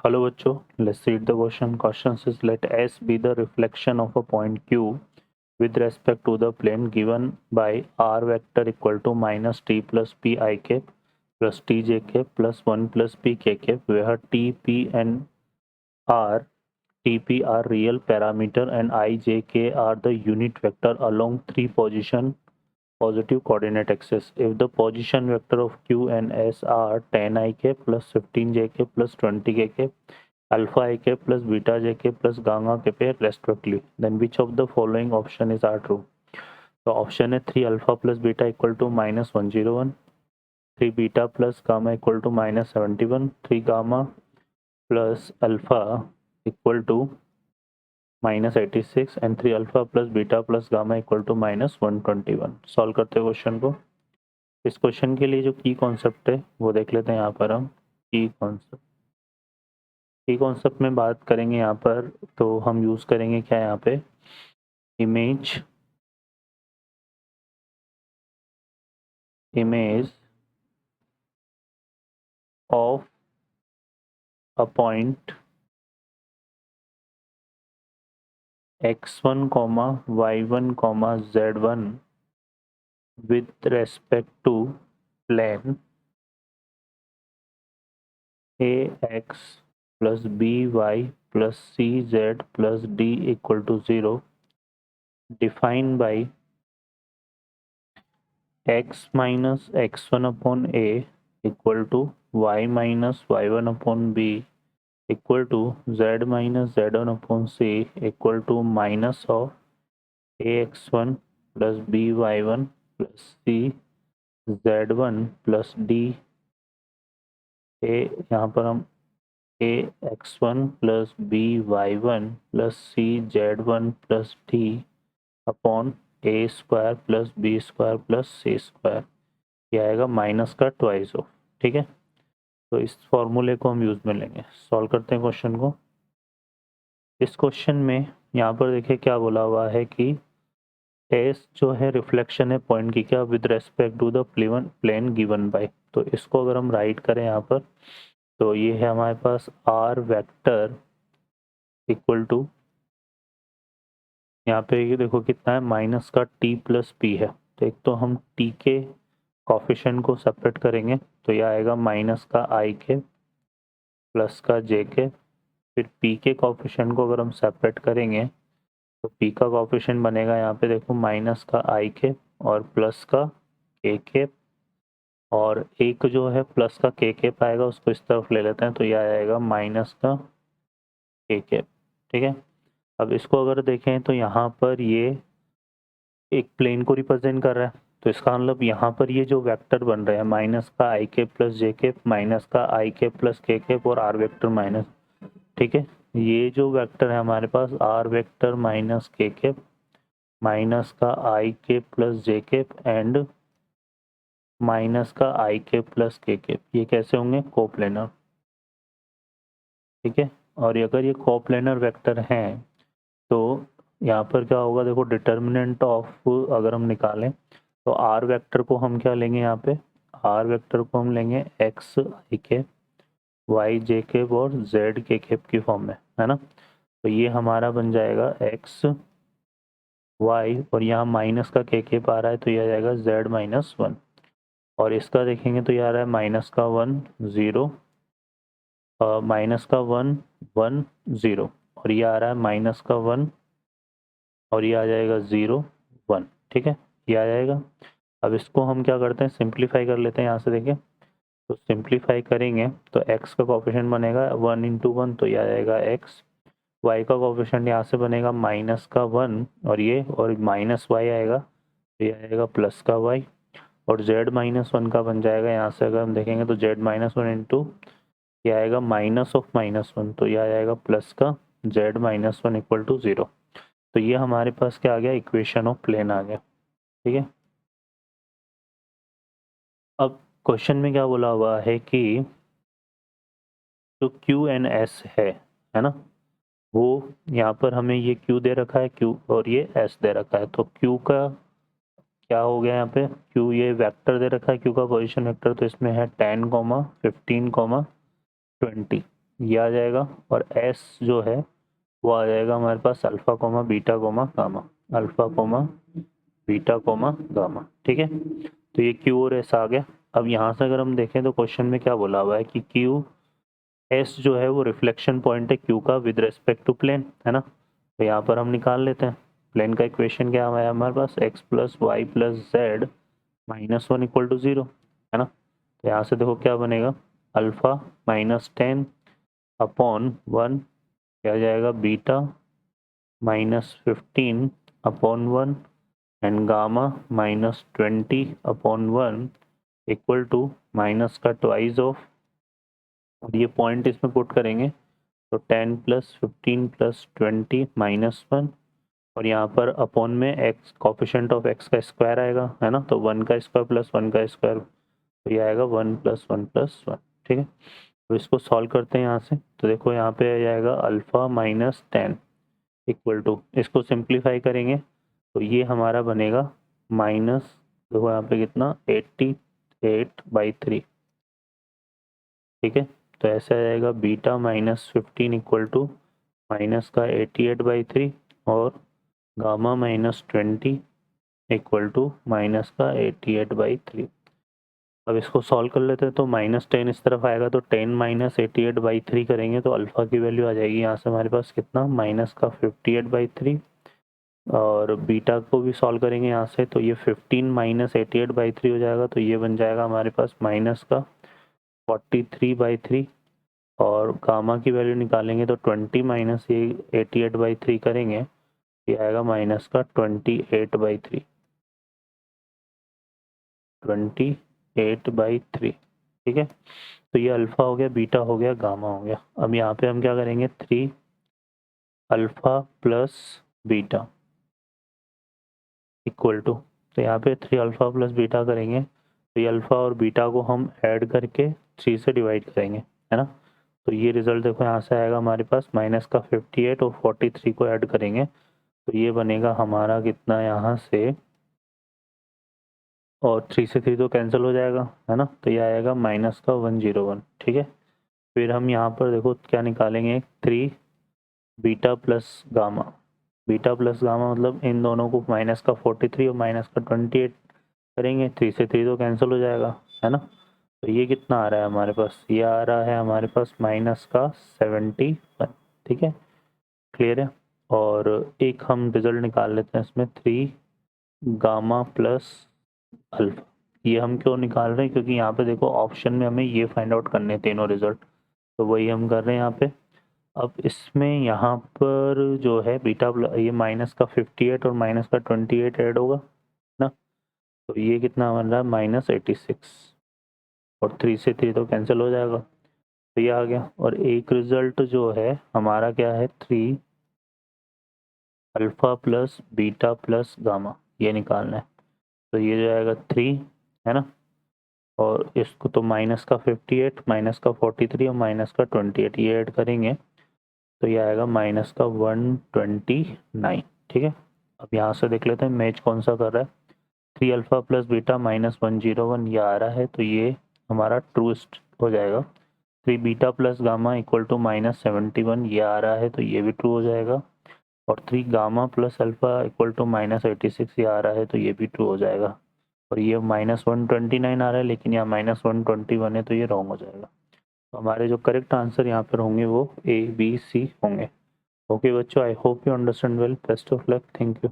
Hello बच्चों, let's read the question. Question says let S be the reflection of a point Q with respect to the plane given by r vector equal to minus t plus p I cap plus t j cap plus 1 plus p k cap, where t, p and r tp are real parameter and I, j, k are the unit vector along three positive coordinate axis. If the position vector of Q and S are 10 I k plus 15 j k plus 20 k k, alpha I k plus beta j k plus gamma k pair respectively, then which of the following option is are true? तो option है 3 alpha plus beta equal to minus 101, 3 beta plus gamma equal to minus 71, 3 gamma plus alpha equal to minus 86 and 3 alpha plus beta plus gamma equal to minus 121। Solve करते हैं question को। इस question के लिए जो की concept है वो देख लेते हैं। यहाँ पर हम की कॉन्सेप्ट में बात करेंगे यहाँ पर, तो हम यूज़ करेंगे क्या यहाँ पे, image of a point x1, y1, z1 with respect to plane ax plus by plus cz plus d equal to 0, defined by x minus x1 upon a equal to y minus y1 upon b equal to z minus z1 upon c equal to minus of ax1 plus by1 plus c z1 plus d। यहाँ पर हम a x1 plus b y1 plus c z1 plus d upon a square plus b square plus c square, ये आएगा minus का twice of. ठीक है, तो इस फॉर्मूले को हम यूज में लेंगे। सॉल्व करते हैं क्वेश्चन को। इस क्वेश्चन में यहाँ पर देखिए क्या बोला हुआ है कि एस जो है रिफ्लेक्शन है पॉइंट की क्या with respect to the plane given by. तो इसको अगर हम राइट करें यहाँ पर, तो ये है हमारे पास आर वेक्टर इक्वल टू, यहाँ पे ये देखो कितना है, माइनस का टी प्लस पी है। तो एक तो हम टी के कॉफिशेंट को सेपरेट करेंगे, तो यह आएगा माइनस का आई के प्लस का जे के। फिर पी के कॉफिशेंट को अगर हम सेपरेट करेंगे तो पी का कॉफिशेंट बनेगा यहाँ पे देखो माइनस का आई के और प्लस का के, और एक जो है प्लस का के पाएगा उसको इस तरफ ले लेते हैं, तो यह आएगा माइनस का के। ठीक है, अब इसको अगर देखें तो यहाँ पर ये एक प्लेन को रिप्रेजेंट कर रहा है, तो इसका मतलब यहाँ पर ये जो वेक्टर बन रहे हैं माइनस का आई के प्लस जे के, माइनस का आई के प्लस के और आर वेक्टर माइनस। ठीक है, ये जो वेक्टर है हमारे पास आर वेक्टर माइनस के माइनस का आई के प्लस जे के एंड माइनस का आई के प्लस के, ये कैसे होंगे, कोप्लेनर। ठीक है, और अगर ये कोप्लेनर वेक्टर हैं तो यहाँ पर क्या होगा, देखो डिटर्मिनेंट ऑफ अगर हम निकालें तो आर वेक्टर को हम क्या लेंगे, यहाँ पे आर वेक्टर को हम लेंगे एक्स आई के वाई जे के और जेड के की फॉर्म में, है ना। तो ये हमारा बन जाएगा एक्स वाई और यहाँ माइनस का के आ रहा है तो यह आ जाएगा जेड माइनस 1, और इसका देखेंगे तो ये आ रहा है माइनस का 1 0, माइनस का 1 1 0, और ये आ रहा है माइनस का 1 और ये आ जाएगा 0 1। ठीक है, ये आ जाएगा। अब इसको हम क्या करते हैं, सिंप्लीफाई कर लेते हैं। यहाँ से देखिए, तो सिंप्लीफाई करेंगे तो x का कोफिशिएंट बनेगा 1 इंटू 1, तो ये आ जाएगा x। y का कोफिशिएंट यहाँ से बनेगा माइनस का 1 और ये और माइनस y आएगा, तो ये आएगा प्लस का y, और z माइनस 1 का बन जाएगा, यहाँ से अगर हम देखेंगे तो z माइनस 1 इंटू ये आएगा माइनस ऑफ माइनस 1, तो ये आ जाएगा प्लस का z माइनस 1 इक्वल टू 0। तो ये हमारे पास क्या आ गया, इक्वेशन ऑफ प्लेन आ गया। ठीक है, अब क्वेश्चन में क्या बोला हुआ है कि जो क्यू एन एस है ना, वो यहाँ पर हमें ये क्यू दे रखा है क्यू और ये एस दे रखा है। तो क्यू का क्या हो गया, यहाँ पे क्यू ये वेक्टर दे रखा है, क्यू का पोजीशन वेक्टर, तो इसमें है 10, 15, 20। ये आ जाएगा, और एस जो है वो आ जाएगा हमारे पास alpha comma beta comma gamma, alpha comma beta comma gamma. ठीक है, तो ये क्यू और एस आ गया। अब यहाँ से अगर हम देखें तो क्वेश्चन में क्या बोला हुआ है कि क्यू एस जो है वो रिफ्लेक्शन पॉइंट है क्यू का विद रिस्पेक्ट टू प्लेन, है ना। तो यहाँ पर हम निकाल लेते हैं। प्लेन का इक्वेशन क्या है हमारे पास, x plus y plus z minus one equal to zero, है ना। तो यहाँ से देखो क्या बनेगा, अल्फा माइनस 10 अपॉन 1 क्या जाएगा, beta minus 15 upon 1 and gamma minus 20 upon 1 equal to minus का ट्वाइस ऑफ, और ये पॉइंट इसमें पुट करेंगे तो 10 प्लस 15 प्लस 20 माइनस 1, और यहाँ पर अपॉन में एक्स कोफिशिएंट ऑफ एक्स का स्क्वायर आएगा, है ना। तो 1 का स्क्वायर प्लस 1 का स्क्वायर, तो ये आएगा 1 प्लस 1 प्लस 1। ठीक है, तो इसको सॉल्व करते हैं यहाँ से। तो देखो यहाँ पे आ जाएगा अल्फ़ा माइनस 10 इक्वल टू, इसको सिंप्लीफाई करेंगे तो ये हमारा बनेगा माइनस, देखो यहाँ पे कितना 88/3। ठीक है, तो ऐसे आ जाएगा beta minus 15 equal to minus का 88/3 और gamma minus 20 equal to minus का 88/3। अब इसको सॉल्व कर लेते हैं तो माइनस 10 इस तरफ आएगा तो 10 माइनस 88/3 करेंगे तो अल्फ़ा की वैल्यू आ जाएगी यहाँ से हमारे पास कितना, माइनस का 58/3, और बीटा को भी सॉल्व करेंगे यहाँ से तो ये 15 माइनस 88/3 हो जाएगा, तो ये बन जाएगा हमारे पास माइनस का 43/3, और गामा की वैल्यू निकालेंगे तो 20 माइनस ये 88/3 करेंगे, ये आएगा माइनस का 28/3, 28/3। ठीक है, तो ये अल्फ़ा हो गया, बीटा हो गया, गामा हो गया। अब यहाँ पे हम क्या करेंगे, 3 alpha plus beta equal to, तो यहाँ पे 3 अल्फ़ा प्लस बीटा करेंगे तो ये अल्फ़ा और बीटा को हम ऐड करके 3 से डिवाइड करेंगे, है ना। तो ये रिजल्ट देखो यहाँ से आएगा हमारे पास माइनस का 58 और 43 को ऐड करेंगे तो ये बनेगा हमारा कितना यहाँ से, और 3 से 3 तो कैंसिल हो जाएगा, है ना। तो ये आएगा माइनस का 101। ठीक है, फिर हम यहाँ पर देखो क्या निकालेंगे, 3 beta plus gamma, beta plus gamma मतलब इन दोनों को माइनस का 43 और माइनस का 28 करेंगे, 3 से 3 तो कैंसिल हो जाएगा, है ना। तो ये कितना आ रहा है हमारे पास, ये आ रहा है हमारे पास माइनस का 71। ठीक है, क्लियर है। और एक हम रिजल्ट निकाल लेते हैं इसमें, 3 गामा प्लस अल्फा। ये हम क्यों निकाल रहे हैं, क्योंकि यहाँ पे देखो ऑप्शन में हमें ये फाइंड आउट करने तीनों रिजल्ट, तो वही हम कर रहे हैं यहाँ पे। अब इसमें यहाँ पर जो है बीटा ये माइनस का 58 और माइनस का 28 ऐड होगा ना, तो ये कितना बन रहा है माइनस 86, और 3 से 3 तो कैंसिल हो जाएगा, तो ये आ गया। और एक रिजल्ट जो है हमारा क्या है, 3 alpha plus beta plus gamma, ये निकालना है। तो ये जो आएगा 3, है ना, और इसको तो माइनस का 58 माइनस का 43 और माइनस का 28 ये ऐड करेंगे तो ये आएगा माइनस का 129। ठीक है, अब यहाँ से देख लेते हैं मैच कौन सा कर रहा है, 3 अल्फ़ा प्लस बीटा माइनस 101 ये आ रहा है तो ये हमारा ट्रू हो जाएगा। 3 beta plus gamma equal to minus 71 ये आ रहा है तो ये भी ट्रू हो जाएगा, और 3 gamma plus alpha equal to minus 86 ये आ रहा है तो ये भी ट्रू हो जाएगा, और ये माइनस 129 आ रहा है लेकिन यहाँ माइनस 121 है तो ये रॉन्ग हो जाएगा। तो हमारे जो करेक्ट आंसर यहाँ पर होंगे वो A, B, C होंगे। ओके बच्चों, I hope you understand well, best of luck, thank you.